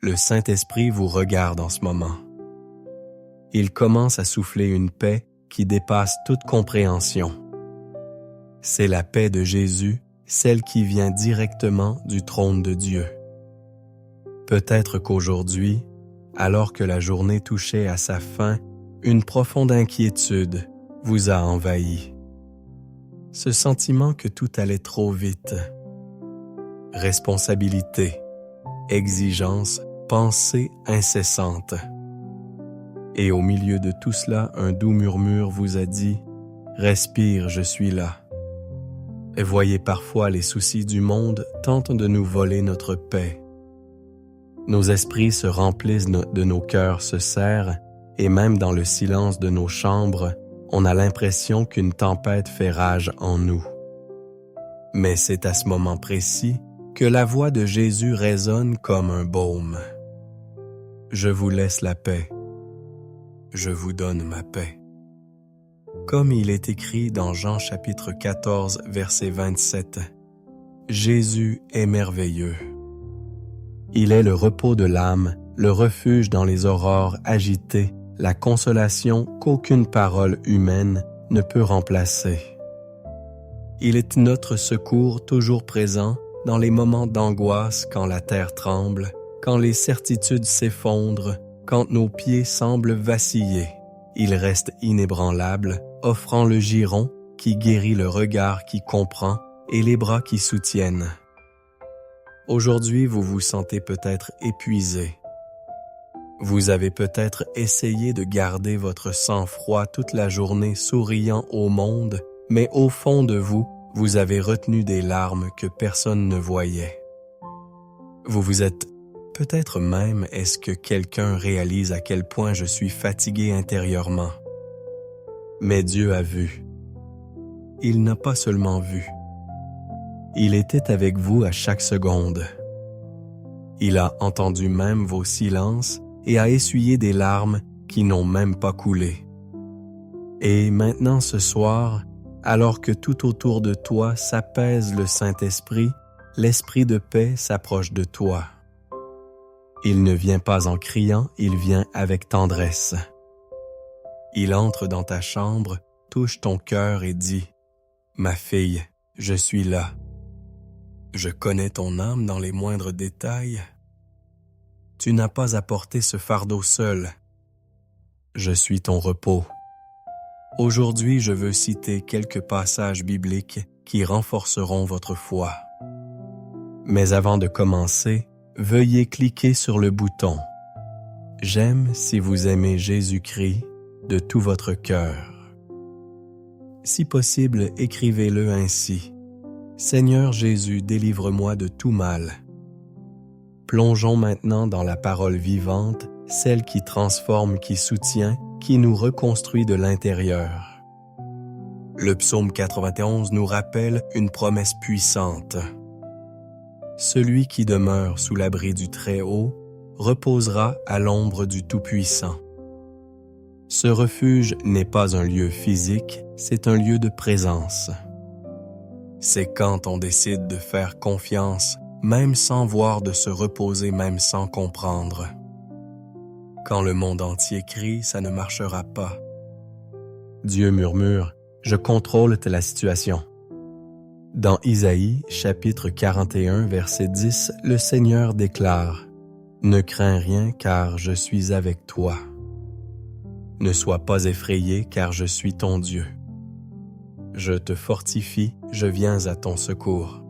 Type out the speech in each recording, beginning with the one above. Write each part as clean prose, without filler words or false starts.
Le Saint-Esprit vous regarde en ce moment. Il commence à souffler une paix qui dépasse toute compréhension. C'est la paix de Jésus, celle qui vient directement du trône de Dieu. Peut-être qu'aujourd'hui, alors que la journée touchait à sa fin, une profonde inquiétude vous a envahi. Ce sentiment que tout allait trop vite. Responsabilité, exigence, pensée incessante. Et au milieu de tout cela, un doux murmure vous a dit « Respire, je suis là ». Et voyez, parfois les soucis du monde tentent de nous voler notre paix. Nos esprits se remplissent de nos cœurs se serrent, et même dans le silence de nos chambres, on a l'impression qu'une tempête fait rage en nous. Mais c'est à ce moment précis que la voix de Jésus résonne comme un baume. Je vous laisse la paix. Je vous donne ma paix. Comme il est écrit dans Jean chapitre 14, verset 27, Jésus est merveilleux. Il est le repos de l'âme, le refuge dans les aurores agitées, la consolation qu'aucune parole humaine ne peut remplacer. Il est notre secours toujours présent dans les moments d'angoisse quand la terre tremble, quand les certitudes s'effondrent, quand nos pieds semblent vaciller. Il reste inébranlable, offrant le giron qui guérit le regard qui comprend et les bras qui soutiennent. Aujourd'hui, vous vous sentez peut-être épuisé. Vous avez peut-être essayé de garder votre sang-froid toute la journée souriant au monde, mais au fond de vous, vous avez retenu des larmes que personne ne voyait. Vous vous êtes peut-être même, est-ce que quelqu'un réalise à quel point je suis fatigué intérieurement? Mais Dieu a vu. Il n'a pas seulement vu. Il était avec vous à chaque seconde. Il a entendu même vos silences et a essuyé des larmes qui n'ont même pas coulé. Et maintenant ce soir, alors que tout autour de toi s'apaise le Saint-Esprit, l'Esprit de paix s'approche de toi. Il ne vient pas en criant, il vient avec tendresse. Il entre dans ta chambre, touche ton cœur et dit « Ma fille, je suis là. Je connais ton âme dans les moindres détails. Tu n'as pas à porter ce fardeau seul. Je suis ton repos. » Aujourd'hui, je veux citer quelques passages bibliques qui renforceront votre foi. Mais avant de commencer, veuillez cliquer sur le bouton « J'aime si vous aimez Jésus-Christ de tout votre cœur ». Si possible, écrivez-le ainsi « Seigneur Jésus, délivre-moi de tout mal ». Plongeons maintenant dans la parole vivante, celle qui transforme, qui soutient, qui nous reconstruit de l'intérieur. Le psaume 91 nous rappelle une promesse puissante. Celui qui demeure sous l'abri du Très-Haut reposera à l'ombre du Tout-Puissant. Ce refuge n'est pas un lieu physique, c'est un lieu de présence. C'est quand on décide de faire confiance, même sans voir, de se reposer, même sans comprendre. Quand le monde entier crie, ça ne marchera pas. Dieu murmure, « Je contrôle la situation ». Dans Isaïe, chapitre 41, verset 10, le Seigneur déclare « Ne crains rien, car je suis avec toi. Ne sois pas effrayé, car je suis ton Dieu. Je te fortifie, je viens à ton secours.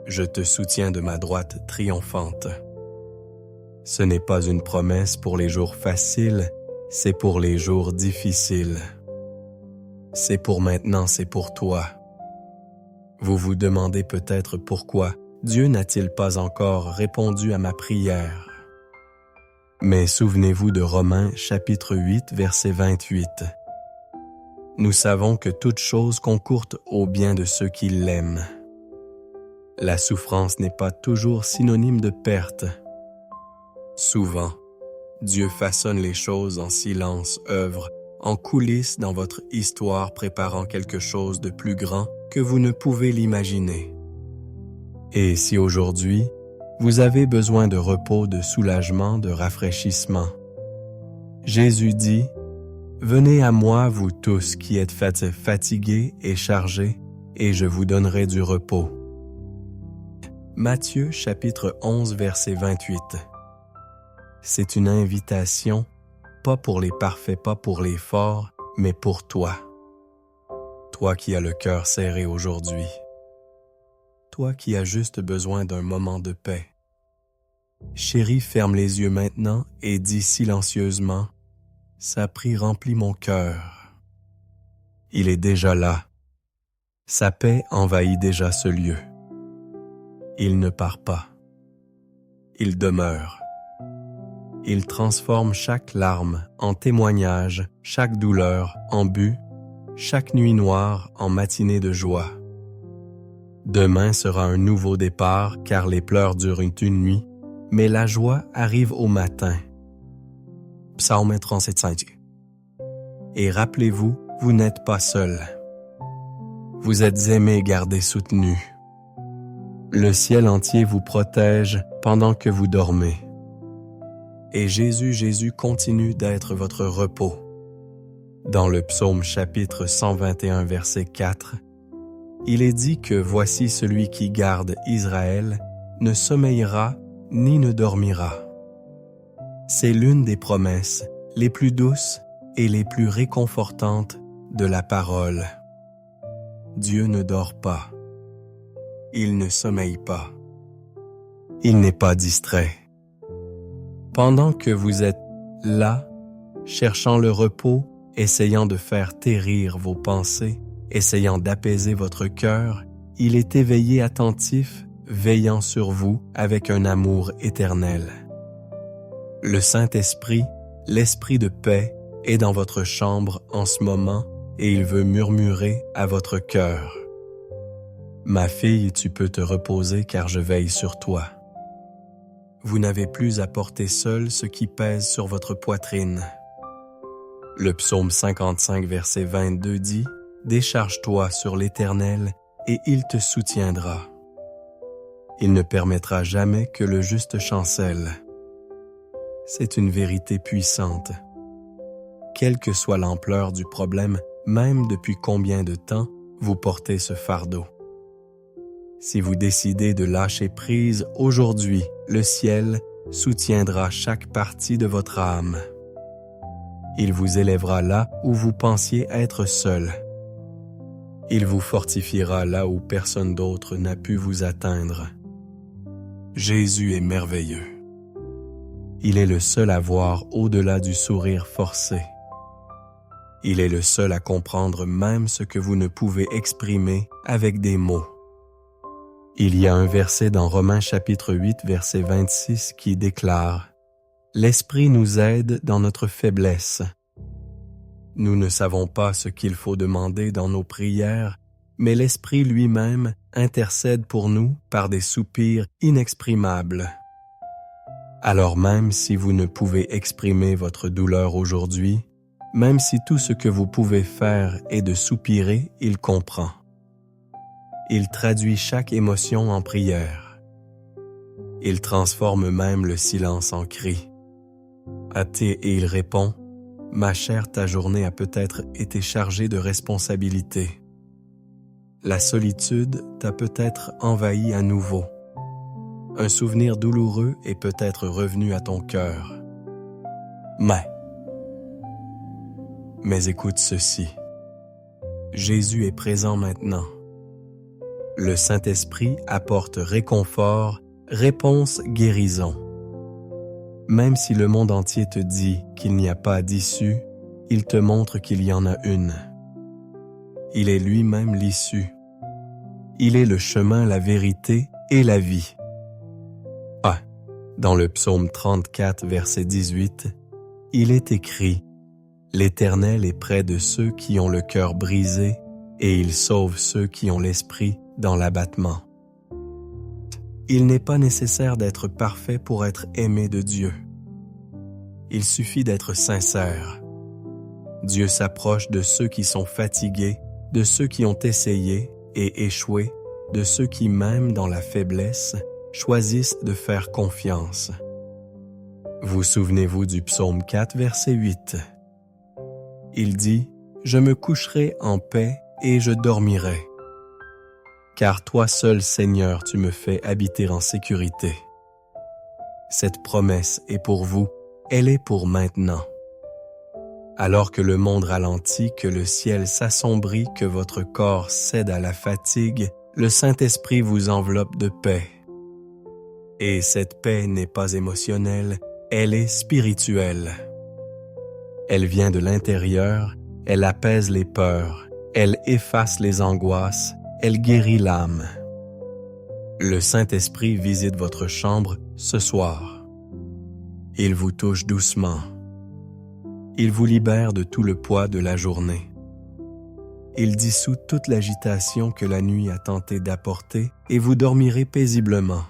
Je te soutiens de ma droite triomphante. » Ce n'est pas une promesse pour les jours faciles, c'est pour les jours difficiles. C'est pour maintenant, c'est pour toi. Vous vous demandez peut-être pourquoi Dieu n'a-t-il pas encore répondu à ma prière. Mais souvenez-vous de Romains chapitre 8, verset 28. Nous savons que toute chose concourt au bien de ceux qui l'aiment. La souffrance n'est pas toujours synonyme de perte. Souvent, Dieu façonne les choses en silence, œuvre en coulisses dans votre histoire, préparant quelque chose de plus grand que vous ne pouvez l'imaginer. Et si aujourd'hui, Vous avez besoin de repos, de soulagement, de rafraîchissement. Jésus dit, « Venez à moi, vous tous qui êtes fatigués et chargés, et je vous donnerai du repos. » Matthieu chapitre 11 verset 28. C'est une invitation, pas pour les parfaits, pas pour les forts, mais pour toi. Toi qui as le cœur serré aujourd'hui. Toi qui as juste besoin d'un moment de paix. Chérie, ferme les yeux maintenant et dis silencieusement, « Sa prie remplit mon cœur. » Il est déjà là. Sa paix envahit déjà ce lieu. Il ne part pas. Il demeure. Il transforme chaque larme en témoignage, chaque douleur en but, chaque nuit noire en matinée de joie. Demain sera un nouveau départ car les pleurs durent une nuit, mais la joie arrive au matin. Psaume 37:5. Et rappelez-vous, vous n'êtes pas seul. Vous êtes aimé, gardé, soutenu. Le ciel entier vous protège pendant que vous dormez. Et Jésus continue d'être votre repos. Dans le psaume chapitre 121 verset 4, il est dit que voici celui qui garde Israël ne sommeillera ni ne dormira. C'est l'une des promesses les plus douces et les plus réconfortantes de la parole. Dieu ne dort pas. Il ne sommeille pas. Il n'est pas distrait. Pendant que vous êtes là, cherchant le repos, essayant de faire taire vos pensées, essayant d'apaiser votre cœur, il est éveillé attentif, veillant sur vous avec un amour éternel. Le Saint-Esprit, l'Esprit de paix, est dans votre chambre en ce moment et il veut murmurer à votre cœur. Ma fille, tu peux te reposer car je veille sur toi. Vous n'avez plus à porter seul ce qui pèse sur votre poitrine. Le psaume 55 verset 22 dit « Décharge-toi sur l'Éternel et il te soutiendra. Il ne permettra jamais que le juste chancelle. » C'est une vérité puissante. Quelle que soit l'ampleur du problème, même depuis combien de temps vous portez ce fardeau. Si vous décidez de lâcher prise aujourd'hui, le ciel soutiendra chaque partie de votre âme. Il vous élèvera là où vous pensiez être seul. Il vous fortifiera là où personne d'autre n'a pu vous atteindre. Jésus est merveilleux. Il est le seul à voir au-delà du sourire forcé. Il est le seul à comprendre même ce que vous ne pouvez exprimer avec des mots. Il y a un verset dans Romains chapitre 8, verset 26 qui déclare « L'Esprit nous aide dans notre faiblesse. Nous ne savons pas ce qu'il faut demander dans nos prières, mais l'Esprit lui-même intercède pour nous par des soupirs inexprimables. » Alors même si vous ne pouvez exprimer votre douleur aujourd'hui, même si tout ce que vous pouvez faire est de soupirer, il comprend. Il traduit chaque émotion en prière. Il transforme même le silence en cri. Et il répond, « Ma chère, ta journée a peut-être été chargée de responsabilités. La solitude t'a peut-être envahi à nouveau. Un souvenir douloureux est peut-être revenu à ton cœur. Mais écoute ceci. Jésus est présent maintenant. Le Saint-Esprit apporte réconfort, réponse, guérison. Même si le monde entier te dit qu'il n'y a pas d'issue, il te montre qu'il y en a une. Il est lui-même l'issue. Il est le chemin, la vérité et la vie. Dans le psaume 34, verset 18, il est écrit « L'Éternel est près de ceux qui ont le cœur brisé et il sauve ceux qui ont l'esprit dans l'abattement. » Il n'est pas nécessaire d'être parfait pour être aimé de Dieu. Il suffit d'être sincère. Dieu s'approche de ceux qui sont fatigués, de ceux qui ont essayé et échoué, de ceux qui, même dans la faiblesse, choisissent de faire confiance. Vous souvenez-vous du psaume 4, verset 8. Il dit « Je me coucherai en paix et je dormirai. Car toi seul, Seigneur, tu me fais habiter en sécurité. » Cette promesse est pour vous, elle est pour maintenant. Alors que le monde ralentit, que le ciel s'assombrit, que votre corps cède à la fatigue, le Saint-Esprit vous enveloppe de paix. Et cette paix n'est pas émotionnelle, elle est spirituelle. Elle vient de l'intérieur, elle apaise les peurs, elle efface les angoisses, elle guérit l'âme. Le Saint-Esprit visite votre chambre ce soir. Il vous touche doucement. Il vous libère de tout le poids de la journée. Il dissout toute l'agitation que la nuit a tenté d'apporter et vous dormirez paisiblement.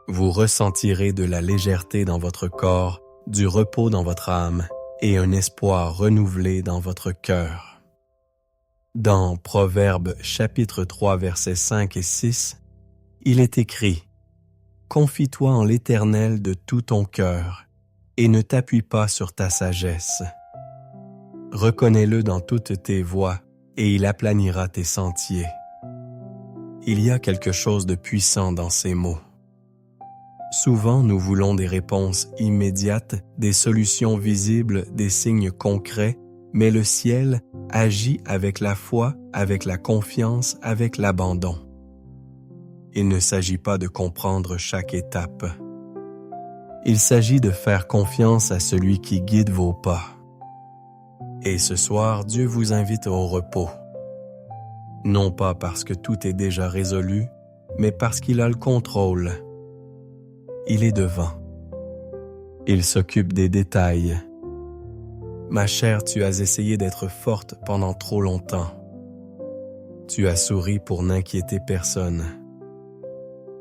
Vous ressentirez de la légèreté dans votre corps, du repos dans votre âme et un espoir renouvelé dans votre cœur. Dans Proverbes chapitre 3 versets 5 et 6, il est écrit « Confie-toi en l'Éternel de tout ton cœur et ne t'appuie pas sur ta sagesse. Reconnais-le dans toutes tes voies et il aplanira tes sentiers. » Il y a quelque chose de puissant dans ces mots. Souvent, nous voulons des réponses immédiates, des solutions visibles, des signes concrets, mais le ciel agit avec la foi, avec la confiance, avec l'abandon. Il ne s'agit pas de comprendre chaque étape. Il s'agit de faire confiance à celui qui guide vos pas. Et ce soir, Dieu vous invite au repos. Non pas parce que tout est déjà résolu, mais parce qu'il a le contrôle. Il est devant. Il s'occupe des détails. Ma chère, tu as essayé d'être forte pendant trop longtemps. Tu as souri pour n'inquiéter personne.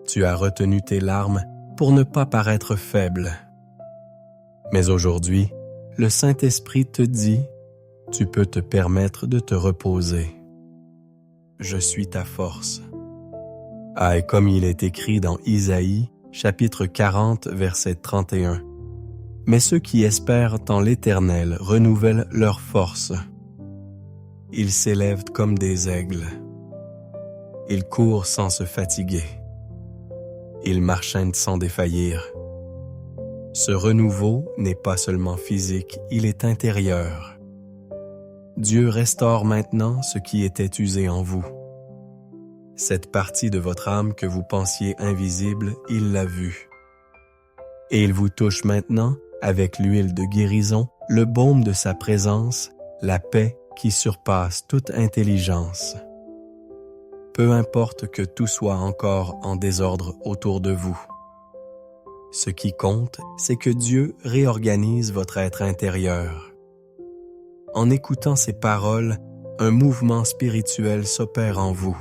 Tu as retenu tes larmes pour ne pas paraître faible. Mais aujourd'hui, le Saint-Esprit te dit, tu peux te permettre de te reposer. Je suis ta force. Ah, et comme il est écrit dans Isaïe, chapitre 40, verset 31. Mais ceux qui espèrent en l'Éternel renouvellent leur force. Ils s'élèvent comme des aigles. Ils courent sans se fatiguer. Ils marchent sans défaillir. Ce renouveau n'est pas seulement physique, il est intérieur. Dieu restaure maintenant ce qui était usé en vous. Cette partie de votre âme que vous pensiez invisible, il l'a vue. Et il vous touche maintenant avec l'huile de guérison, le baume de sa présence, la paix qui surpasse toute intelligence. Peu importe que tout soit encore en désordre autour de vous. Ce qui compte, c'est que Dieu réorganise votre être intérieur. En écoutant ces paroles, un mouvement spirituel s'opère en vous.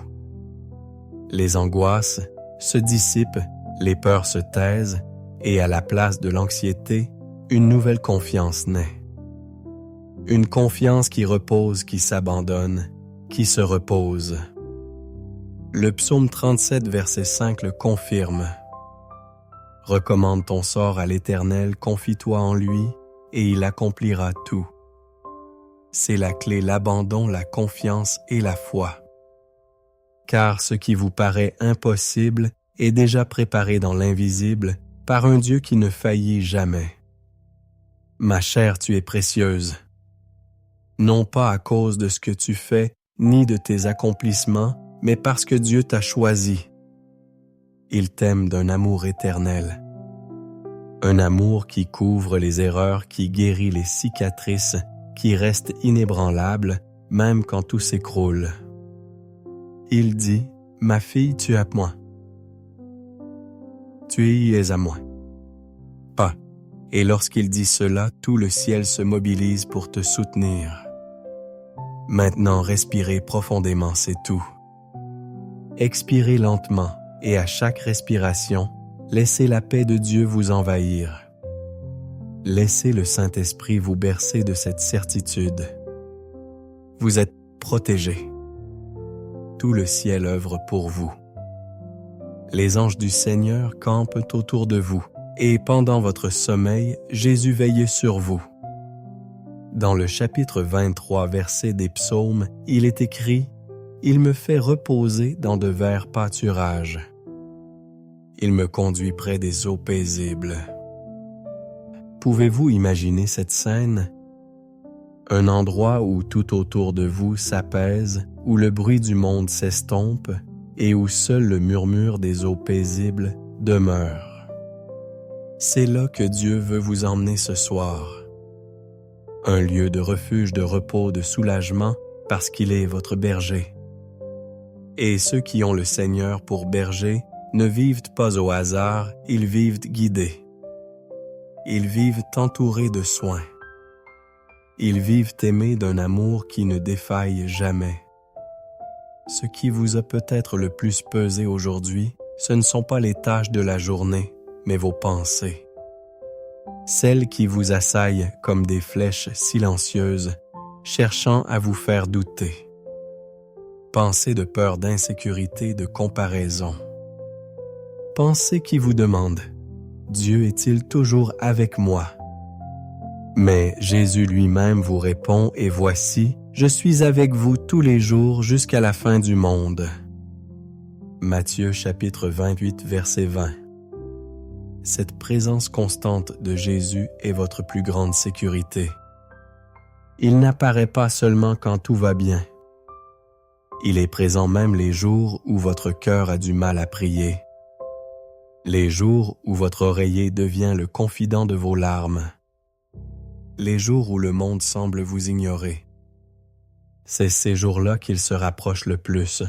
Les angoisses se dissipent, les peurs se taisent, et à la place de l'anxiété, une nouvelle confiance naît. Une confiance qui repose, qui s'abandonne, qui se repose. Le psaume 37, verset 5 le confirme. Recommande ton sort à l'Éternel, confie-toi en lui, et il accomplira tout. C'est la clé, l'abandon, la confiance et la foi. Car ce qui vous paraît impossible est déjà préparé dans l'invisible par un Dieu qui ne faillit jamais. Ma chère, tu es précieuse. Non pas à cause de ce que tu fais, ni de tes accomplissements, mais parce que Dieu t'a choisi. Il t'aime d'un amour éternel. Un amour qui couvre les erreurs, qui guérit les cicatrices, qui reste inébranlable, même quand tout s'écroule. Il dit, « Ma fille, tu es à moi. Tu y es à moi. » Pas. Et lorsqu'il dit cela, tout le ciel se mobilise pour te soutenir. Maintenant, respirez profondément, c'est tout. Expirez lentement et à chaque respiration, laissez la paix de Dieu vous envahir. Laissez le Saint-Esprit vous bercer de cette certitude. Vous êtes protégés. Tout le ciel œuvre pour vous. Les anges du Seigneur campent autour de vous, et pendant votre sommeil, Jésus veille sur vous. Dans le chapitre 23, verset des Psaumes, il est écrit « Il me fait reposer dans de verts pâturages. Il me conduit près des eaux paisibles. » Pouvez-vous imaginer cette scène? Un endroit où tout autour de vous s'apaise, où le bruit du monde s'estompe et où seul le murmure des eaux paisibles demeure. C'est là que Dieu veut vous emmener ce soir. Un lieu de refuge, de repos, de soulagement, parce qu'il est votre berger. Et ceux qui ont le Seigneur pour berger ne vivent pas au hasard, ils vivent guidés. Ils vivent entourés de soins. Ils vivent aimés d'un amour qui ne défaille jamais. Ce qui vous a peut-être le plus pesé aujourd'hui, ce ne sont pas les tâches de la journée, mais vos pensées. Celles qui vous assaillent comme des flèches silencieuses, cherchant à vous faire douter. Pensées de peur d'insécurité, de comparaison. Pensées qui vous demandent « Dieu est-il toujours avec moi ?» Mais Jésus lui-même vous répond « Et voici, je suis avec vous tous les jours jusqu'à la fin du monde. » Matthieu chapitre 28, verset 20. Cette présence constante de Jésus est votre plus grande sécurité. Il n'apparaît pas seulement quand tout va bien. Il est présent même les jours où votre cœur a du mal à prier. Les jours où votre oreiller devient le confident de vos larmes. Les jours où le monde semble vous ignorer. C'est ces jours-là qu'il se rapproche le plus.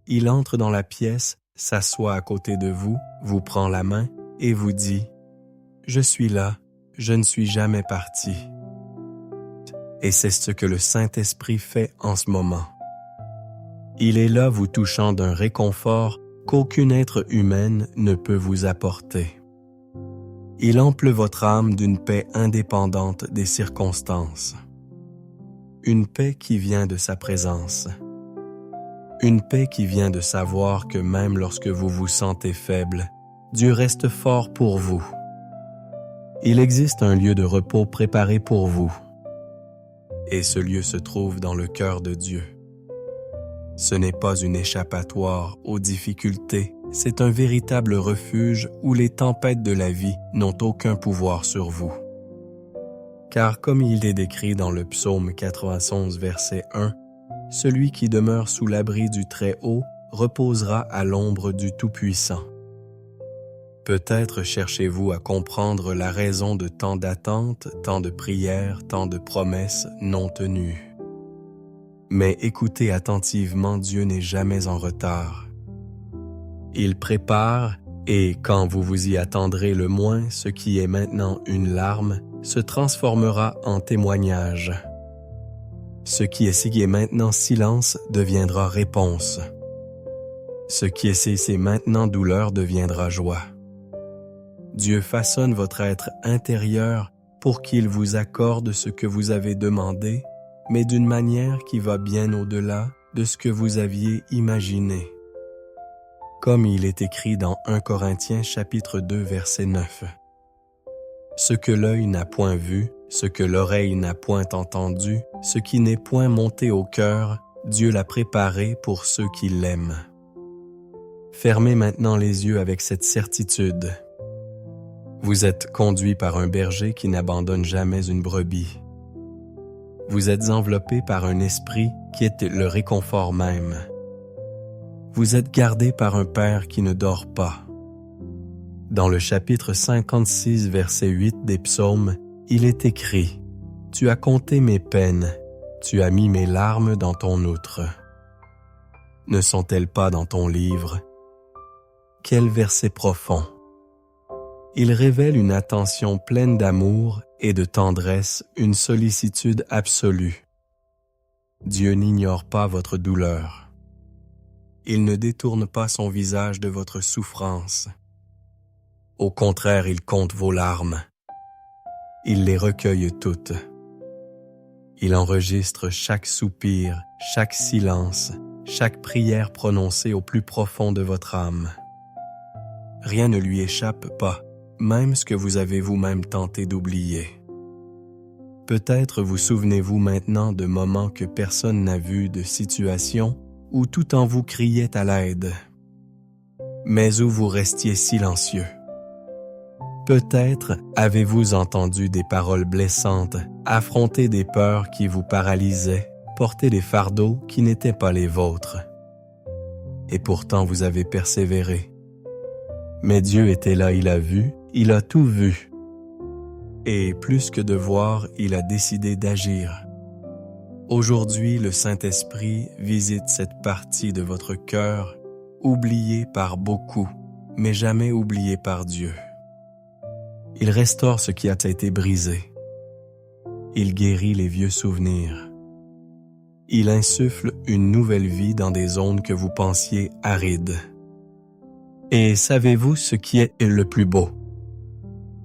Il entre dans la pièce, s'assoit à côté de vous, vous prend la main et vous dit « Je suis là, je ne suis jamais parti. » Et c'est ce que le Saint-Esprit fait en ce moment. Il est là vous touchant d'un réconfort qu'aucune être humaine ne peut vous apporter. Il emple votre âme d'une paix indépendante des circonstances. Une paix qui vient de sa présence. Une paix qui vient de savoir que même lorsque vous vous sentez faible, Dieu reste fort pour vous. Il existe un lieu de repos préparé pour vous. Et ce lieu se trouve dans le cœur de Dieu. Ce n'est pas une échappatoire aux difficultés, c'est un véritable refuge où les tempêtes de la vie n'ont aucun pouvoir sur vous. Car comme il est décrit dans le psaume 91, verset 1, « Celui qui demeure sous l'abri du Très-Haut reposera à l'ombre du Tout-Puissant. » Peut-être cherchez-vous à comprendre la raison de tant d'attentes, tant de prières, tant de promesses non tenues. Mais écoutez attentivement, Dieu n'est jamais en retard. Il prépare, et quand vous vous y attendrez le moins, ce qui est maintenant une larme se transformera en témoignage. Ce qui est maintenant silence deviendra réponse. Ce qui est maintenant douleur deviendra joie. Dieu façonne votre être intérieur pour qu'il vous accorde ce que vous avez demandé, mais d'une manière qui va bien au-delà de ce que vous aviez imaginé. Comme il est écrit dans 1 Corinthiens chapitre 2 verset 9. Ce que l'œil n'a point vu, ce que l'oreille n'a point entendu, ce qui n'est point monté au cœur, Dieu l'a préparé pour ceux qui l'aiment. Fermez maintenant les yeux avec cette certitude. Vous êtes conduit par un berger qui n'abandonne jamais une brebis. Vous êtes enveloppé par un esprit qui est le réconfort même. Vous êtes gardé par un Père qui ne dort pas. Dans le chapitre 56, verset 8 des Psaumes, il est écrit « Tu as compté mes peines, tu as mis mes larmes dans ton outre. Ne sont-elles pas dans ton livre? » Quel verset profond! Il révèle une attention pleine d'amour et de tendresse, une sollicitude absolue. Dieu n'ignore pas votre douleur. Il ne détourne pas son visage de votre souffrance. Au contraire, il compte vos larmes. Il les recueille toutes. Il enregistre chaque soupir, chaque silence, chaque prière prononcée au plus profond de votre âme. Rien ne lui échappe pas, même ce que vous avez vous-même tenté d'oublier. Peut-être vous souvenez-vous maintenant de moments que personne n'a vus, de situations où tout en vous criait à l'aide, mais où vous restiez silencieux. Peut-être avez-vous entendu des paroles blessantes, affronté des peurs qui vous paralysaient, porté des fardeaux qui n'étaient pas les vôtres. Et pourtant vous avez persévéré. Mais Dieu était là, il a vu, il a tout vu. Et plus que de voir, il a décidé d'agir. Aujourd'hui, le Saint-Esprit visite cette partie de votre cœur, oubliée par beaucoup, mais jamais oubliée par Dieu. Il restaure ce qui a été brisé. Il guérit les vieux souvenirs. Il insuffle une nouvelle vie dans des zones que vous pensiez arides. Et savez-vous ce qui est le plus beau?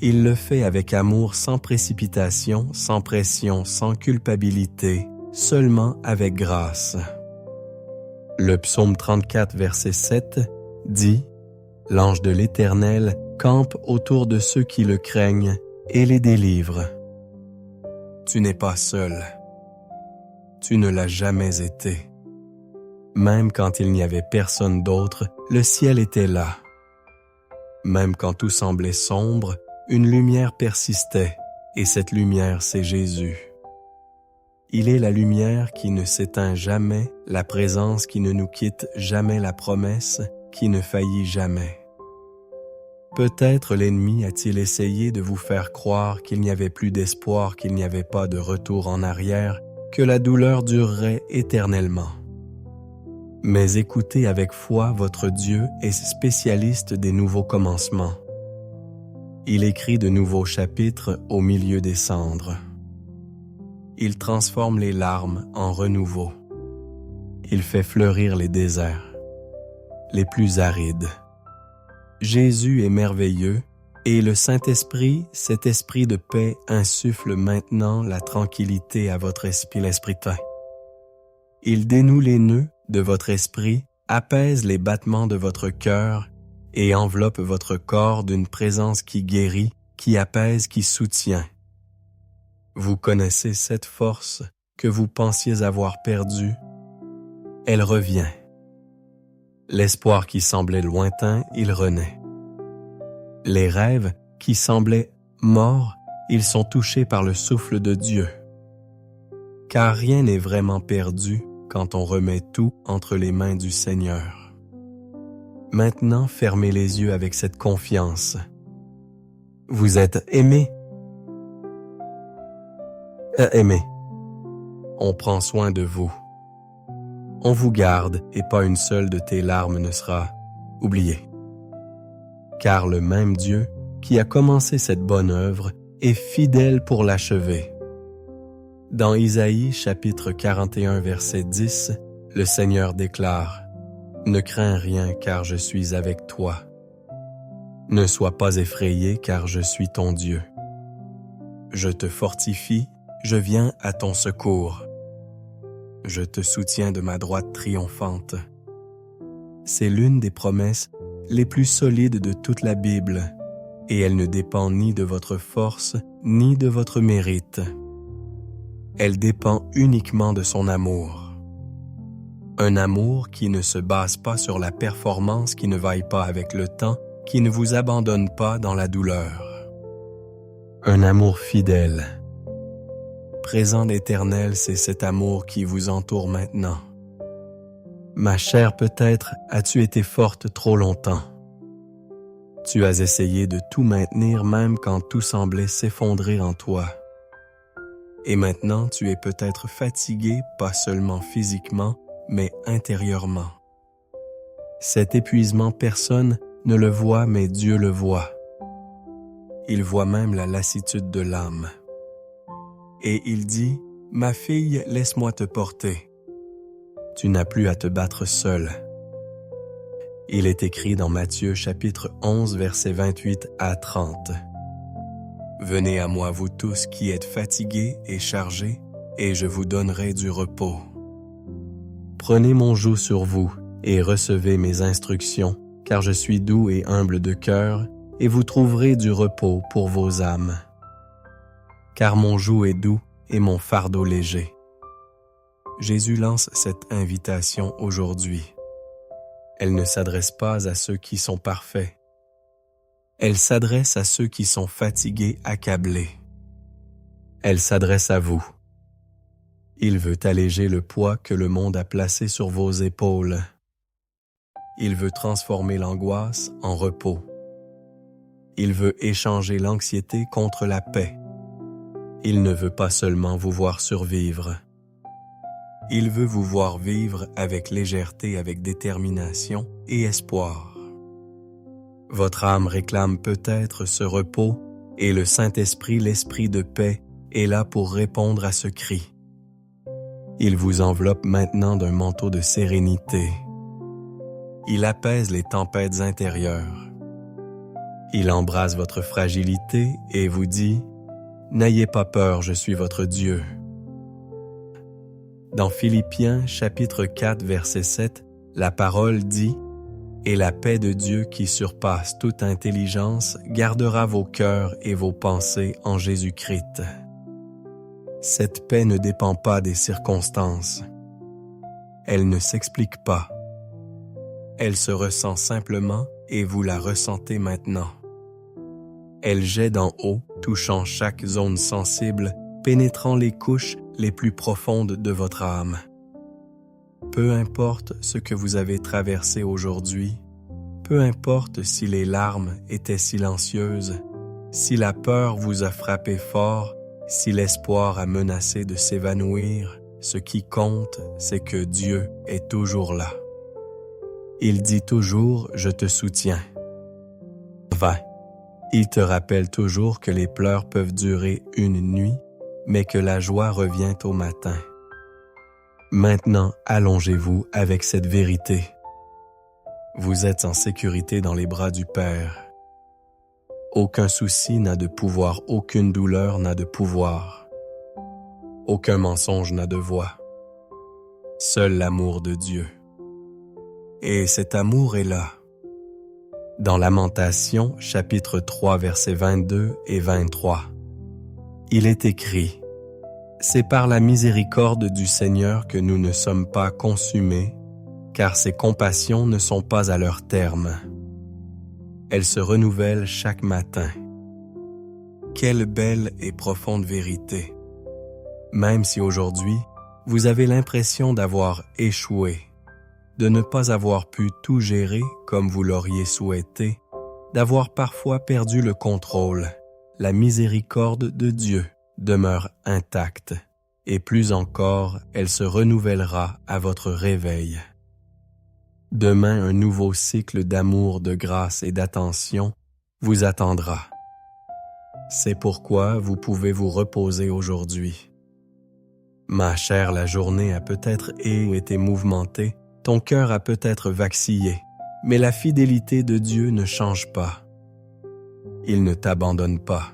Il le fait avec amour, sans précipitation, sans pression, sans culpabilité, seulement avec grâce. Le psaume 34, verset 7 dit « L'ange de l'Éternel campe autour de ceux qui le craignent et les délivre. » Tu n'es pas seul. Tu ne l'as jamais été. Même quand il n'y avait personne d'autre, le ciel était là. Même quand tout semblait sombre, une lumière persistait, et cette lumière, c'est Jésus. Il est la lumière qui ne s'éteint jamais, la présence qui ne nous quitte jamais, la promesse qui ne faillit jamais. Peut-être l'ennemi a-t-il essayé de vous faire croire qu'il n'y avait plus d'espoir, qu'il n'y avait pas de retour en arrière, que la douleur durerait éternellement. Mais écoutez avec foi, votre Dieu est spécialiste des nouveaux commencements. Il écrit de nouveaux chapitres au milieu des cendres. Il transforme les larmes en renouveau. Il fait fleurir les déserts, les plus arides. Jésus est merveilleux et le Saint-Esprit, cet esprit de paix, insuffle maintenant la tranquillité à votre esprit, l'esprit saint. Il dénoue les nœuds de votre esprit, apaise les battements de votre cœur et enveloppe votre corps d'une présence qui guérit, qui apaise, qui soutient. Vous connaissez cette force que vous pensiez avoir perdue. Elle revient. L'espoir qui semblait lointain, il renaît. Les rêves qui semblaient morts, ils sont touchés par le souffle de Dieu. Car rien n'est vraiment perdu quand on remet tout entre les mains du Seigneur. Maintenant, fermez les yeux avec cette confiance. Vous êtes aimé. Aimé. On prend soin de vous. On vous garde et pas une seule de tes larmes ne sera oubliée. Car le même Dieu qui a commencé cette bonne œuvre est fidèle pour l'achever. Dans Isaïe chapitre 41 verset 10, le Seigneur déclare « Ne crains rien car je suis avec toi. Ne sois pas effrayé car je suis ton Dieu. Je te fortifie, je viens à ton secours. Je te soutiens de ma droite triomphante. » C'est l'une des promesses les plus solides de toute la Bible, et elle ne dépend ni de votre force, ni de votre mérite. Elle dépend uniquement de son amour. Un amour qui ne se base pas sur la performance, qui ne vaille pas avec le temps, qui ne vous abandonne pas dans la douleur. Un amour fidèle. Présent d'Éternel, c'est cet amour qui vous entoure maintenant. Ma chère, peut-être as-tu été forte trop longtemps. Tu as essayé de tout maintenir même quand tout semblait s'effondrer en toi. Et maintenant, tu es peut-être fatigué, pas seulement physiquement, mais intérieurement. Cet épuisement, personne ne le voit, mais Dieu le voit. Il voit même la lassitude de l'âme. Et il dit, « Ma fille, laisse-moi te porter. Tu n'as plus à te battre seule. » Il est écrit dans Matthieu chapitre 11, versets 28 à 30. « Venez à moi vous tous qui êtes fatigués et chargés, et je vous donnerai du repos. Prenez mon joug sur vous et recevez mes instructions, car je suis doux et humble de cœur, et vous trouverez du repos pour vos âmes. Car mon joug est doux et mon fardeau léger. Jésus lance cette invitation aujourd'hui. Elle ne s'adresse pas à ceux qui sont parfaits. Elle s'adresse à ceux qui sont fatigués, accablés. Elle s'adresse à vous. Il veut alléger le poids que le monde a placé sur vos épaules. Il veut transformer l'angoisse en repos. Il veut échanger l'anxiété contre la paix. Il ne veut pas seulement vous voir survivre. Il veut vous voir vivre avec légèreté, avec détermination et espoir. Votre âme réclame peut-être ce repos et le Saint-Esprit, l'Esprit de paix, est là pour répondre à ce cri. Il vous enveloppe maintenant d'un manteau de sérénité. Il apaise les tempêtes intérieures. Il embrasse votre fragilité et vous dit « N'ayez pas peur, je suis votre Dieu ». Dans Philippiens chapitre 4 verset 7, la parole dit « Et la paix de Dieu qui surpasse toute intelligence gardera vos cœurs et vos pensées en Jésus-Christ ». Cette paix ne dépend pas des circonstances. Elle ne s'explique pas. Elle se ressent simplement et vous la ressentez maintenant. Elle jette d'en haut, touchant chaque zone sensible, pénétrant les couches les plus profondes de votre âme. Peu importe ce que vous avez traversé aujourd'hui, peu importe si les larmes étaient silencieuses, si la peur vous a frappé fort, si l'espoir a menacé de s'évanouir, ce qui compte, c'est que Dieu est toujours là. Il dit toujours « Je te soutiens ». Il te rappelle toujours que les pleurs peuvent durer une nuit, mais que la joie revient au matin. Maintenant, allongez-vous avec cette vérité. Vous êtes en sécurité dans les bras du Père. Aucun souci n'a de pouvoir, aucune douleur n'a de pouvoir. Aucun mensonge n'a de voix. Seul l'amour de Dieu. Et cet amour est là. Dans Lamentations, chapitre 3, versets 22 et 23. Il est écrit « C'est par la miséricorde du Seigneur que nous ne sommes pas consumés, car ses compassions ne sont pas à leur terme. Elles se renouvellent chaque matin. » Quelle belle et profonde vérité! Même si aujourd'hui, vous avez l'impression d'avoir échoué, de ne pas avoir pu tout gérer comme vous l'auriez souhaité, d'avoir parfois perdu le contrôle, la miséricorde de Dieu demeure intacte, et plus encore, elle se renouvellera à votre réveil. Demain, un nouveau cycle d'amour, de grâce et d'attention vous attendra. C'est pourquoi vous pouvez vous reposer aujourd'hui. Ma chère, la journée a peut-être été mouvementée, ton cœur a peut-être vacillé, mais la fidélité de Dieu ne change pas. Il ne t'abandonne pas.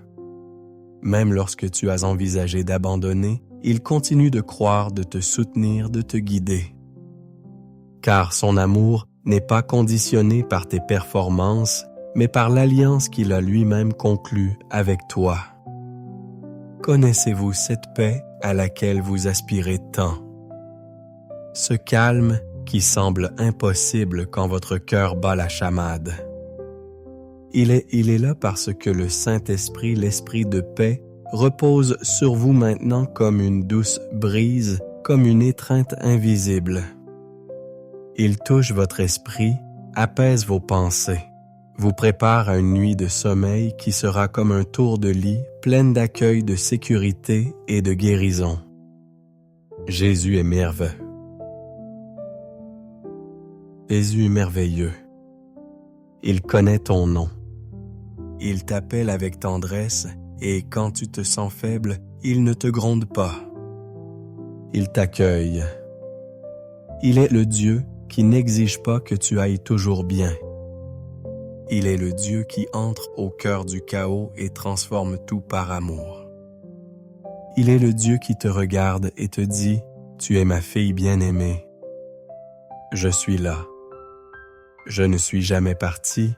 Même lorsque tu as envisagé d'abandonner, il continue de croire, de te soutenir, de te guider. Car son amour n'est pas conditionné par tes performances, mais par l'alliance qu'il a lui-même conclue avec toi. Connaissez-vous cette paix à laquelle vous aspirez tant? Ce calme qui semble impossible quand votre cœur bat la chamade. Il est là parce que le Saint-Esprit, l'Esprit de paix, repose sur vous maintenant comme une douce brise, comme une étreinte invisible. Il touche votre esprit, apaise vos pensées, vous prépare à une nuit de sommeil qui sera comme un tour de lit pleine d'accueil, de sécurité et de guérison. Jésus est merveilleux. Jésus est merveilleux. Il connaît ton nom. Il t'appelle avec tendresse et quand tu te sens faible, il ne te gronde pas. Il t'accueille. Il est le Dieu qui n'exige pas que tu ailles toujours bien. Il est le Dieu qui entre au cœur du chaos et transforme tout par amour. Il est le Dieu qui te regarde et te dit « Tu es ma fille bien-aimée ». je suis là. Je ne suis jamais parti.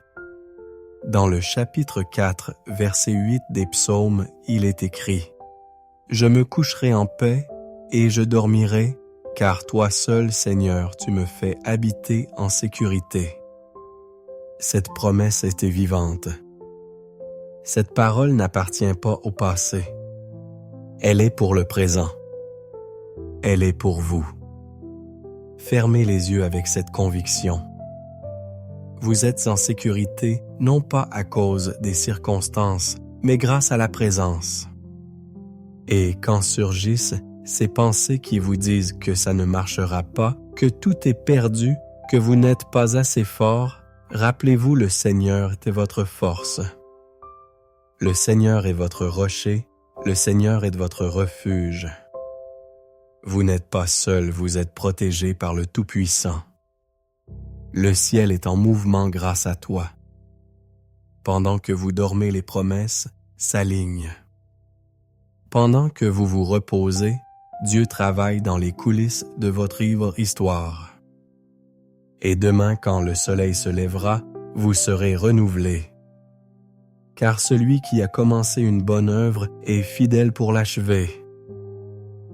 Dans le chapitre 4, verset 8 des Psaumes, il est écrit « Je me coucherai en paix et je dormirai, car toi seul, Seigneur, tu me fais habiter en sécurité. » Cette promesse était vivante. Cette parole n'appartient pas au passé. Elle est pour le présent. Elle est pour vous. Fermez les yeux avec cette conviction. Vous êtes en sécurité non pas à cause des circonstances, mais grâce à la présence. Et quand surgissent ces pensées qui vous disent que ça ne marchera pas, que tout est perdu, que vous n'êtes pas assez fort, rappelez-vous, le Seigneur est votre force. Le Seigneur est votre rocher, le Seigneur est votre refuge. Vous n'êtes pas seul, vous êtes protégé par le Tout-Puissant. Le ciel est en mouvement grâce à toi. Pendant que vous dormez, les promesses s'alignent. Pendant que vous vous reposez, Dieu travaille dans les coulisses de votre histoire. Et demain, quand le soleil se lèvera, vous serez renouvelés. Car celui qui a commencé une bonne œuvre est fidèle pour l'achever.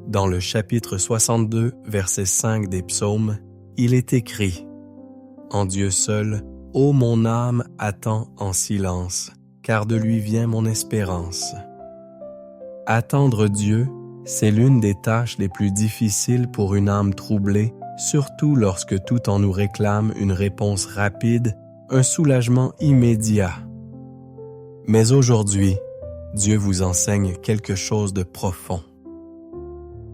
Dans le chapitre 62, verset 5 des Psaumes, il est écrit « En Dieu seul, ô mon âme, attends en silence, car de lui vient mon espérance. » Attendre Dieu, c'est l'une des tâches les plus difficiles pour une âme troublée, surtout lorsque tout en nous réclame une réponse rapide, un soulagement immédiat. Mais aujourd'hui, Dieu vous enseigne quelque chose de profond.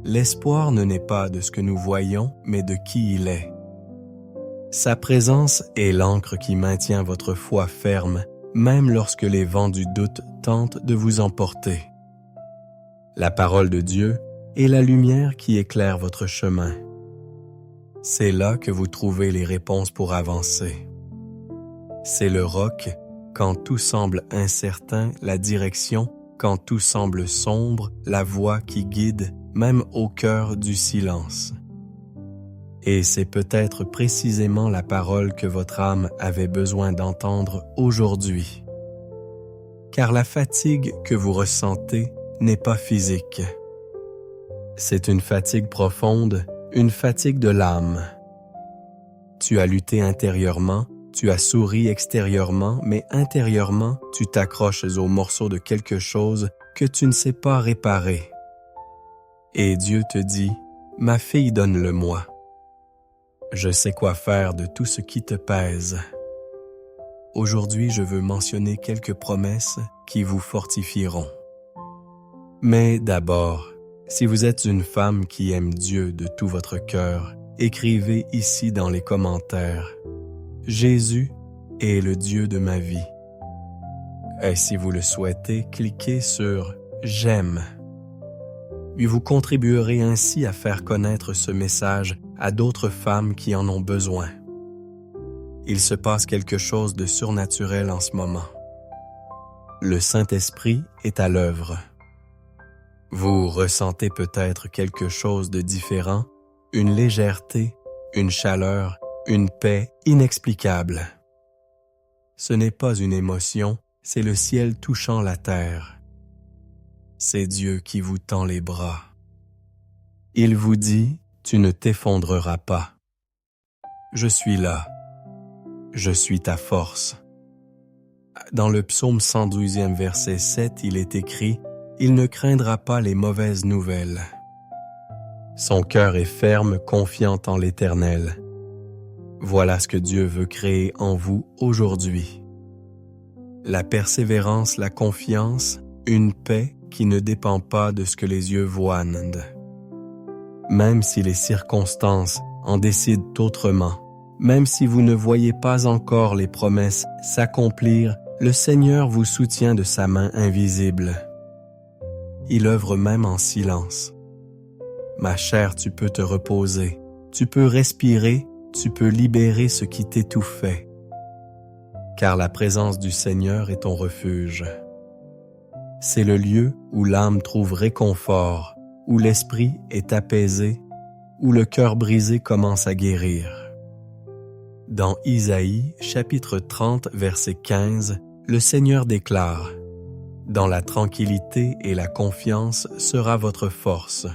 L'espoir ne naît pas de ce que nous voyons, mais de qui il est. Sa présence est l'ancre qui maintient votre foi ferme, même lorsque les vents du doute tentent de vous emporter. La parole de Dieu est la lumière qui éclaire votre chemin. C'est là que vous trouvez les réponses pour avancer. C'est le roc, quand tout semble incertain, la direction, quand tout semble sombre, la voie qui guide, même au cœur du silence. Et c'est peut-être précisément la parole que votre âme avait besoin d'entendre aujourd'hui. Car la fatigue que vous ressentez n'est pas physique. C'est une fatigue profonde, une fatigue de l'âme. Tu as lutté intérieurement, tu as souri extérieurement, mais intérieurement, tu t'accroches aux morceaux de quelque chose que tu ne sais pas réparer. Et Dieu te dit, « Ma fille, donne-le-moi. Je sais quoi faire de tout ce qui te pèse. » Aujourd'hui, je veux mentionner quelques promesses qui vous fortifieront. Mais d'abord, si vous êtes une femme qui aime Dieu de tout votre cœur, écrivez ici dans les commentaires « Jésus est le Dieu de ma vie ». Et si vous le souhaitez, cliquez sur « J'aime ». Puis vous contribuerez ainsi à faire connaître ce message à d'autres femmes qui en ont besoin. Il se passe quelque chose de surnaturel en ce moment. Le Saint-Esprit est à l'œuvre. Vous ressentez peut-être quelque chose de différent, une légèreté, une chaleur, une paix inexplicable. Ce n'est pas une émotion, c'est le ciel touchant la terre. C'est Dieu qui vous tend les bras. Il vous dit, tu ne t'effondreras pas. Je suis là. Je suis ta force. Dans le psaume 112e verset 7, il est écrit, il ne craindra pas les mauvaises nouvelles. Son cœur est ferme, confiant en l'Éternel. Voilà ce que Dieu veut créer en vous aujourd'hui. La persévérance, la confiance, une paix qui ne dépend pas de ce que les yeux voient. Même si les circonstances en décident autrement, même si vous ne voyez pas encore les promesses s'accomplir, le Seigneur vous soutient de sa main invisible. Il œuvre même en silence. Ma chair, tu peux te reposer, tu peux respirer, tu peux libérer ce qui t'étouffait. Car la présence du Seigneur est ton refuge. C'est le lieu où l'âme trouve réconfort, où l'esprit est apaisé, où le cœur brisé commence à guérir. Dans Isaïe, chapitre 30, verset 15, le Seigneur déclare « Dans la tranquillité et la confiance sera votre force. »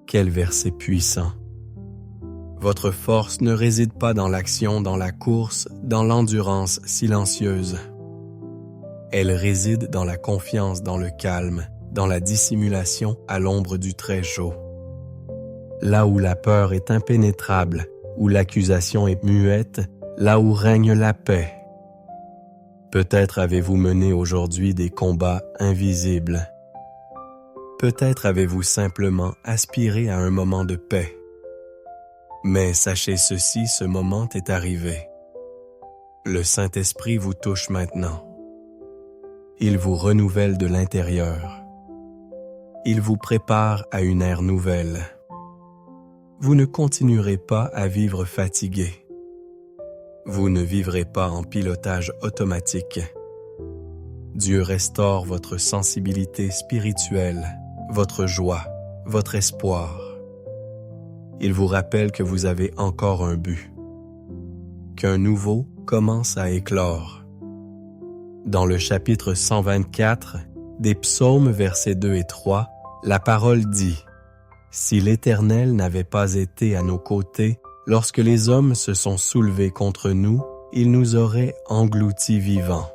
Quel verset puissant! Votre force ne réside pas dans l'action, dans la course, dans l'endurance silencieuse. Elle réside dans la confiance, dans le calme, dans la dissimulation à l'ombre du Très-Haut. Là où la peur est impénétrable, où l'accusation est muette, là où règne la paix. Peut-être avez-vous mené aujourd'hui des combats invisibles. Peut-être avez-vous simplement aspiré à un moment de paix. Mais sachez ceci, ce moment est arrivé. Le Saint-Esprit vous touche maintenant. Il vous renouvelle de l'intérieur. Il vous prépare à une ère nouvelle. Vous ne continuerez pas à vivre fatigué. Vous ne vivrez pas en pilotage automatique. Dieu restaure votre sensibilité spirituelle, votre joie, votre espoir. Il vous rappelle que vous avez encore un but, qu'un nouveau commence à éclore. Dans le chapitre 124 des Psaumes, versets 2 et 3, la parole dit « Si l'Éternel n'avait pas été à nos côtés, lorsque les hommes se sont soulevés contre nous, il nous aurait engloutis vivants. »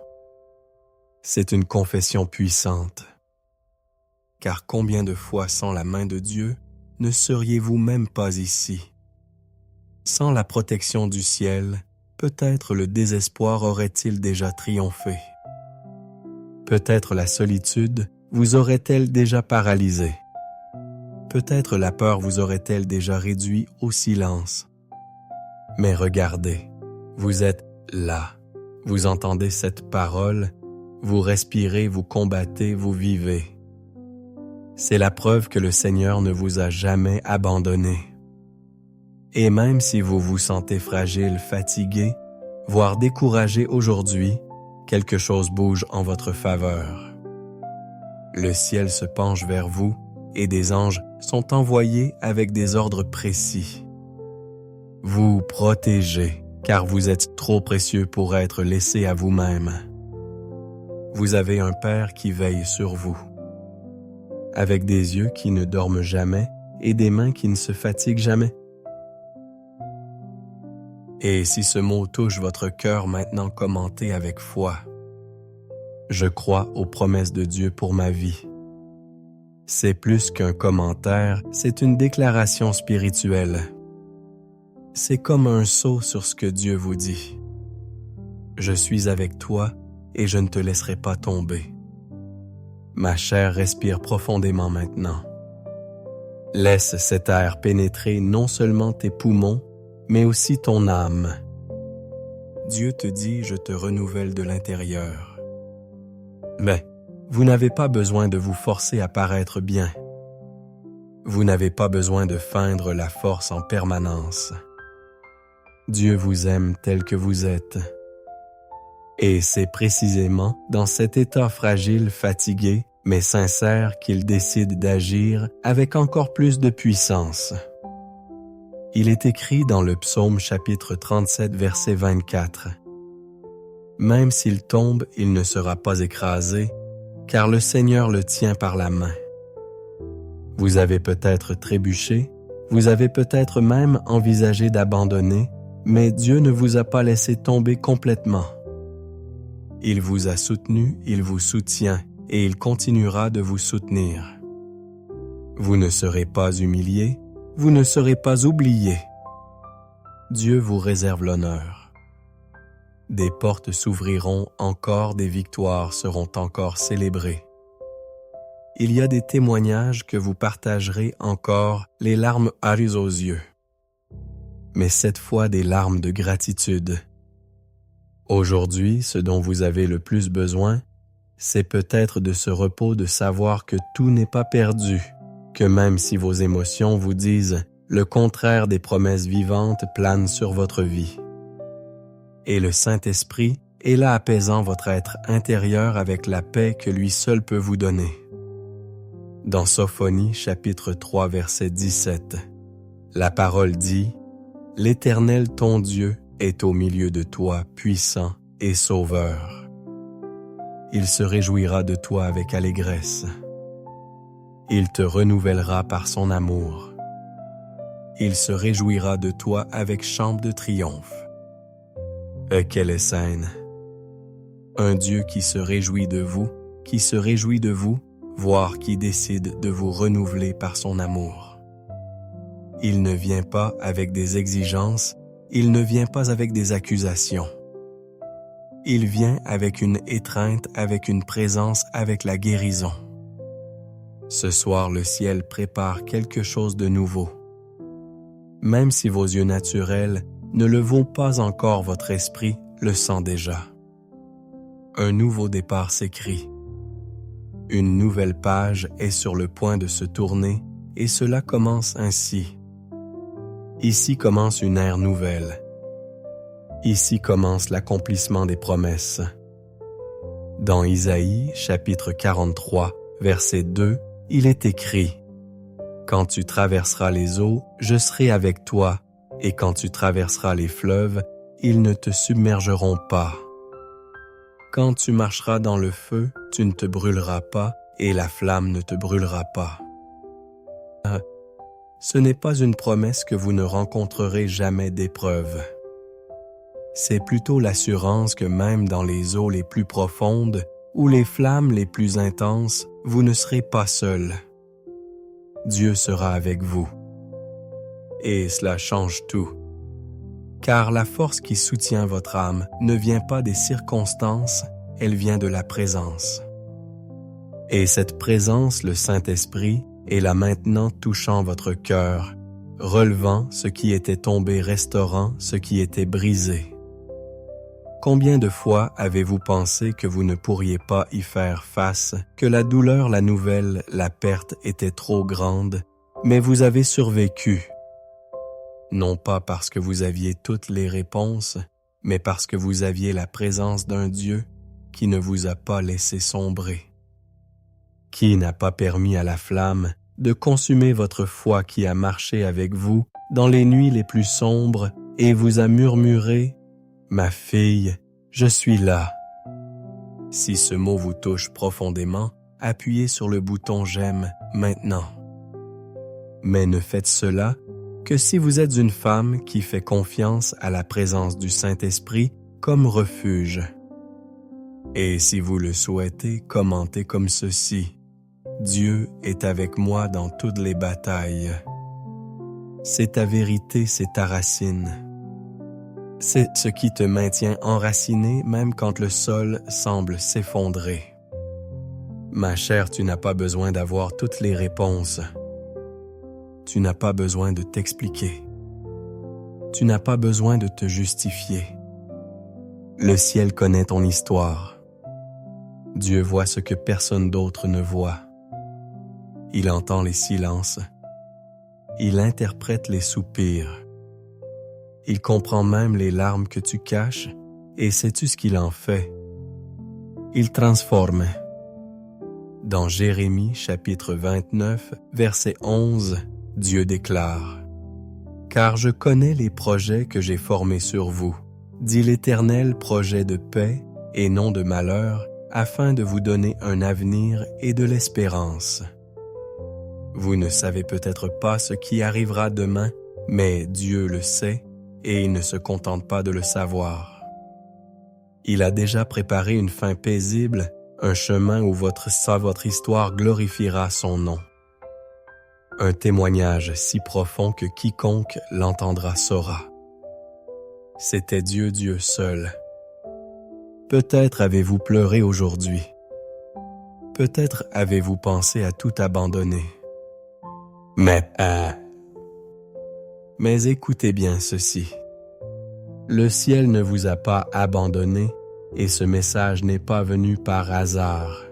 C'est une confession puissante. Car combien de fois sans la main de Dieu ne seriez-vous même pas ici? Sans la protection du ciel, peut-être le désespoir aurait-il déjà triomphé. Peut-être la solitude vous aurait-elle déjà paralysé. Peut-être la peur vous aurait-elle déjà réduit au silence. Mais regardez, vous êtes là. Vous entendez cette parole, vous respirez, vous combattez, vous vivez. C'est la preuve que le Seigneur ne vous a jamais abandonné. Et même si vous vous sentez fragile, fatigué, voire découragé aujourd'hui, quelque chose bouge en votre faveur. Le ciel se penche vers vous et des anges sont envoyés avec des ordres précis. Vous protégez, car vous êtes trop précieux pour être laissé à vous-même. Vous avez un Père qui veille sur vous, avec des yeux qui ne dorment jamais et des mains qui ne se fatiguent jamais. Et si ce mot touche votre cœur maintenant, commentez avec foi. Je crois aux promesses de Dieu pour ma vie. C'est plus qu'un commentaire, c'est une déclaration spirituelle. C'est comme un sceau sur ce que Dieu vous dit. Je suis avec toi et je ne te laisserai pas tomber. Ma chair respire profondément maintenant. Laisse cet air pénétrer non seulement tes poumons, mais aussi ton âme. Dieu te dit, je te renouvelle de l'intérieur. Mais vous n'avez pas besoin de vous forcer à paraître bien. Vous n'avez pas besoin de feindre la force en permanence. Dieu vous aime tel que vous êtes. Et c'est précisément dans cet état fragile, fatigué, mais sincère qu'il décide d'agir avec encore plus de puissance. Il est écrit dans le psaume chapitre 37, verset 24. « Même s'il tombe, il ne sera pas écrasé, car le Seigneur le tient par la main. » Vous avez peut-être trébuché, vous avez peut-être même envisagé d'abandonner, mais Dieu ne vous a pas laissé tomber complètement. Il vous a soutenu, il vous soutient et il continuera de vous soutenir. Vous ne serez pas humilié, vous ne serez pas oublié. Dieu vous réserve l'honneur. Des portes s'ouvriront encore, des victoires seront encore célébrées. Il y a des témoignages que vous partagerez encore, les larmes arrivent aux yeux. Mais cette fois des larmes de gratitude. Aujourd'hui, ce dont vous avez le plus besoin, c'est peut-être de ce repos de savoir que tout n'est pas perdu, que même si vos émotions vous disent le contraire des promesses vivantes planent sur votre vie. Et le Saint-Esprit est là apaisant votre être intérieur avec la paix que lui seul peut vous donner. Dans Sophonie, chapitre 3, verset 17, la parole dit « L'Éternel ton Dieu est au milieu de toi, puissant et sauveur. Il se réjouira de toi avec allégresse. Il te renouvellera par son amour. Il se réjouira de toi avec chant de triomphe. Quelle est scène! Un Dieu qui se réjouit de vous, voire qui décide de vous renouveler par son amour. Il ne vient pas avec des exigences, il ne vient pas avec des accusations. Il vient avec une étreinte, avec une présence, avec la guérison. Ce soir, le ciel prépare quelque chose de nouveau. Même si vos yeux naturels ne le voient pas encore, votre esprit le sent déjà. Un nouveau départ s'écrit. Une nouvelle page est sur le point de se tourner et cela commence ainsi. Ici commence une ère nouvelle. Ici commence l'accomplissement des promesses. Dans Isaïe, chapitre 43, verset 2, il est écrit « Quand tu traverseras les eaux, je serai avec toi, et quand tu traverseras les fleuves, ils ne te submergeront pas. Quand tu marcheras dans le feu, tu ne te brûleras pas, et la flamme ne te brûlera pas. » Ce n'est pas une promesse que vous ne rencontrerez jamais d'épreuve. C'est plutôt l'assurance que même dans les eaux les plus profondes ou les flammes les plus intenses, vous ne serez pas seul. Dieu sera avec vous. Et cela change tout. Car la force qui soutient votre âme ne vient pas des circonstances, elle vient de la présence. Et cette présence, le Saint-Esprit, est là maintenant touchant votre cœur, relevant ce qui était tombé, restaurant ce qui était brisé. Combien de fois avez-vous pensé que vous ne pourriez pas y faire face, que la douleur, la nouvelle, la perte était trop grande, mais vous avez survécu? Non pas parce que vous aviez toutes les réponses, mais parce que vous aviez la présence d'un Dieu qui ne vous a pas laissé sombrer. Qui n'a pas permis à la flamme de consumer votre foi, qui a marché avec vous dans les nuits les plus sombres et vous a murmuré « Ma fille, je suis là ». Si ce mot vous touche profondément, appuyez sur le bouton « J'aime » maintenant. Mais ne faites cela que si vous êtes une femme qui fait confiance à la présence du Saint-Esprit comme refuge. Et si vous le souhaitez, commentez comme ceci. Dieu est avec moi dans toutes les batailles. C'est ta vérité, c'est ta racine. C'est ce qui te maintient enraciné même quand le sol semble s'effondrer. Ma chère, tu n'as pas besoin d'avoir toutes les réponses. Tu n'as pas besoin de t'expliquer. Tu n'as pas besoin de te justifier. Le ciel connaît ton histoire. Dieu voit ce que personne d'autre ne voit. Il entend les silences. Il interprète les soupirs. Il comprend même les larmes que tu caches, et sais-tu ce qu'il en fait? Il transforme. Dans Jérémie, chapitre 29, verset 11, Dieu déclare « Car je connais les projets que j'ai formés sur vous, dit l'Éternel, projets de paix et non de malheur, afin de vous donner un avenir et de l'espérance. » Vous ne savez peut-être pas ce qui arrivera demain, mais Dieu le sait et il ne se contente pas de le savoir. Il a déjà préparé une fin paisible, un chemin où votre histoire glorifiera son nom. Un témoignage si profond que quiconque l'entendra saura. C'était Dieu seul. Peut-être avez-vous pleuré aujourd'hui. Peut-être avez-vous pensé à tout abandonner. Mais écoutez bien ceci. Le ciel ne vous a pas abandonné et ce message n'est pas venu par hasard.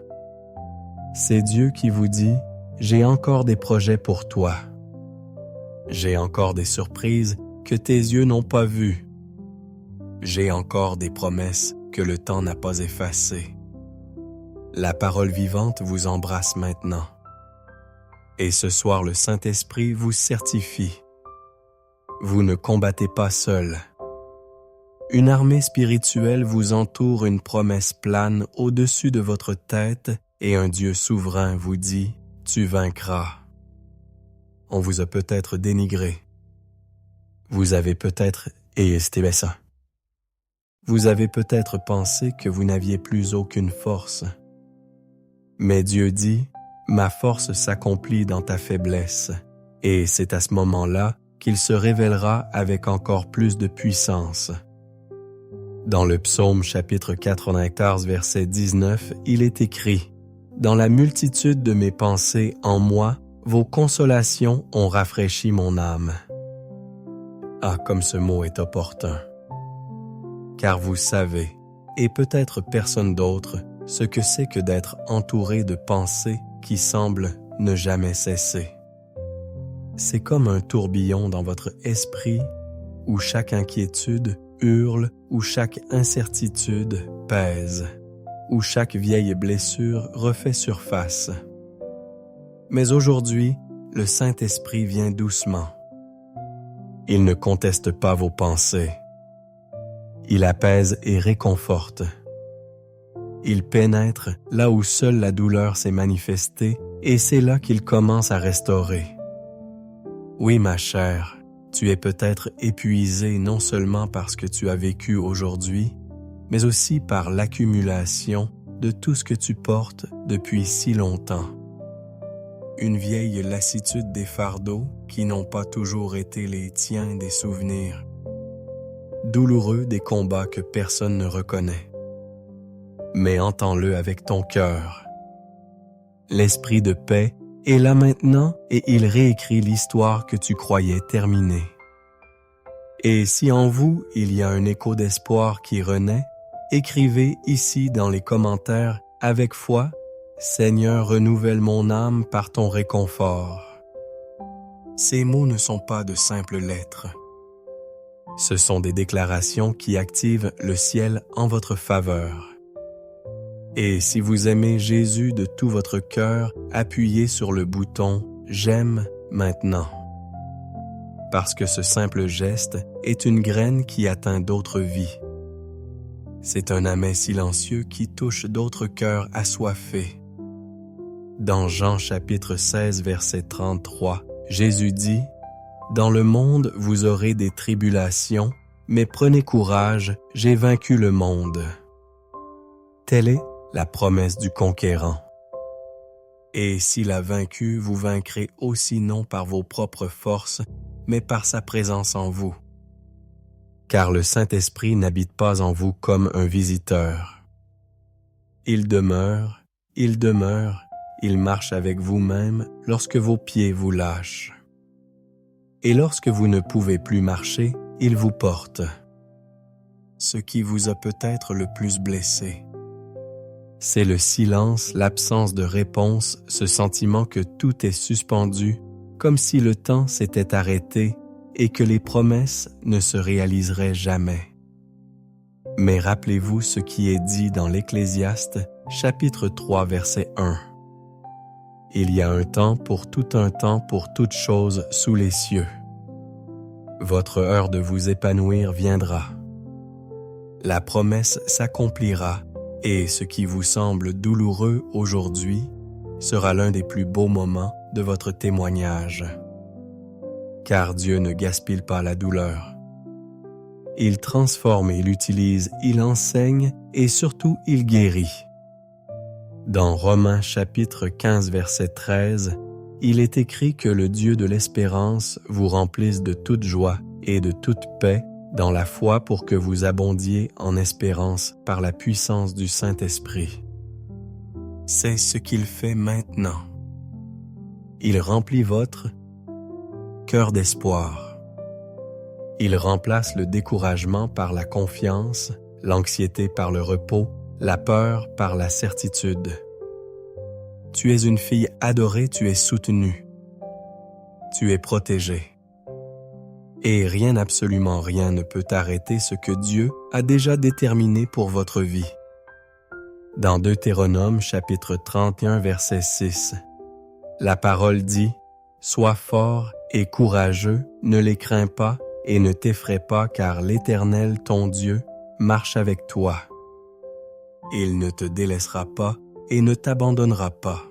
C'est Dieu qui vous dit « J'ai encore des projets pour toi. J'ai encore des surprises que tes yeux n'ont pas vues. J'ai encore des promesses que le temps n'a pas effacées. La parole vivante vous embrasse maintenant. Et ce soir, le Saint-Esprit vous certifie. Vous ne combattez pas seul. Une armée spirituelle vous entoure, une promesse plane au-dessus de votre tête et un Dieu souverain vous dit « Tu vaincras ». On vous a peut-être dénigré. Vous avez peut-être estimé ça. Vous avez peut-être pensé que vous n'aviez plus aucune force. Mais Dieu dit « Ma force s'accomplit dans ta faiblesse » et c'est à ce moment-là qu'il se révélera avec encore plus de puissance. Dans le psaume chapitre 94 verset 19, il est écrit « Dans la multitude de mes pensées en moi, vos consolations ont rafraîchi mon âme. » Ah, comme ce mot est opportun. Car vous savez, et peut-être personne d'autre, ce que c'est que d'être entouré de pensées qui semblent ne jamais cesser. C'est comme un tourbillon dans votre esprit où chaque inquiétude hurle, où chaque incertitude pèse, où chaque vieille blessure refait surface. Mais aujourd'hui, le Saint-Esprit vient doucement. Il ne conteste pas vos pensées. Il apaise et réconforte. Il pénètre là où seule la douleur s'est manifestée et c'est là qu'il commence à restaurer. Oui, ma chère, tu es peut-être épuisée non seulement par ce que tu as vécu aujourd'hui, mais aussi par l'accumulation de tout ce que tu portes depuis si longtemps. Une vieille lassitude des fardeaux qui n'ont pas toujours été les tiens des souvenirs. Douloureux des combats que personne ne reconnaît. Mais entends-le avec ton cœur. L'esprit de paix est là maintenant et il réécrit l'histoire que tu croyais terminée. Et si en vous il y a un écho d'espoir qui renaît, écrivez ici dans les commentaires avec foi « Seigneur, renouvelle mon âme par ton réconfort ». Ces mots ne sont pas de simples lettres. Ce sont des déclarations qui activent le ciel en votre faveur. Et si vous aimez Jésus de tout votre cœur, appuyez sur le bouton « J'aime maintenant ». Parce que ce simple geste est une graine qui atteint d'autres vies. C'est un amet silencieux qui touche d'autres cœurs assoiffés. Dans Jean chapitre 16 verset 33, Jésus dit « Dans le monde vous aurez des tribulations, mais prenez courage, j'ai vaincu le monde. » Telle est la promesse du conquérant. Et s'il a vaincu, vous vaincrez aussi non par vos propres forces, mais par sa présence en vous. Car le Saint-Esprit n'habite pas en vous comme un visiteur. Il demeure, il marche avec vous-même lorsque vos pieds vous lâchent. Et lorsque vous ne pouvez plus marcher, il vous porte. Ce qui vous a peut-être le plus blessé. C'est le silence, l'absence de réponse, ce sentiment que tout est suspendu, comme si le temps s'était arrêté et que les promesses ne se réaliseraient jamais. Mais rappelez-vous ce qui est dit dans l'Ecclésiaste, chapitre 3, verset 1. Il y a un temps pour toute chose sous les cieux. Votre heure de vous épanouir viendra. La promesse s'accomplira et ce qui vous semble douloureux aujourd'hui sera l'un des plus beaux moments de votre témoignage. Car Dieu ne gaspille pas la douleur. Il transforme et l'utilise, il enseigne et surtout il guérit. Dans Romains chapitre 15 verset 13, il est écrit que le Dieu de l'espérance vous remplisse de toute joie et de toute paix dans la foi pour que vous abondiez en espérance par la puissance du Saint-Esprit. C'est ce qu'il fait maintenant. Il remplit votre cœur d'espoir. Il remplace le découragement par la confiance, l'anxiété par le repos, la peur par la certitude. Tu es une fille adorée, tu es soutenue. Tu es protégée. Et rien, absolument rien ne peut arrêter ce que Dieu a déjà déterminé pour votre vie. Dans Deutéronome chapitre 31 verset 6, la parole dit « Sois fort et courageux, ne les crains pas, et ne t'effraie pas car l'Éternel, ton Dieu, marche avec toi. Il ne te délaissera pas et ne t'abandonnera pas.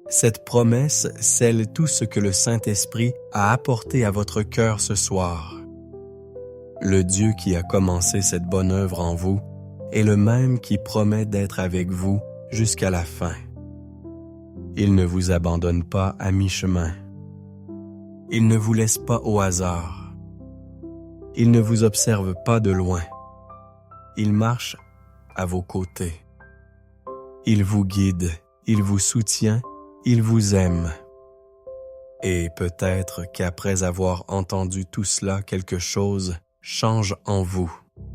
Cette promesse scelle tout ce que le Saint-Esprit a apporté à votre cœur ce soir. Le Dieu qui a commencé cette bonne œuvre en vous est le même qui promet d'être avec vous jusqu'à la fin. Il ne vous abandonne pas à mi-chemin. Il ne vous laisse pas au hasard. Il ne vous observe pas de loin. Il marche à vos côtés. Il vous guide, il vous soutient, il vous aime. Et peut-être qu'après avoir entendu tout cela, quelque chose change en vous.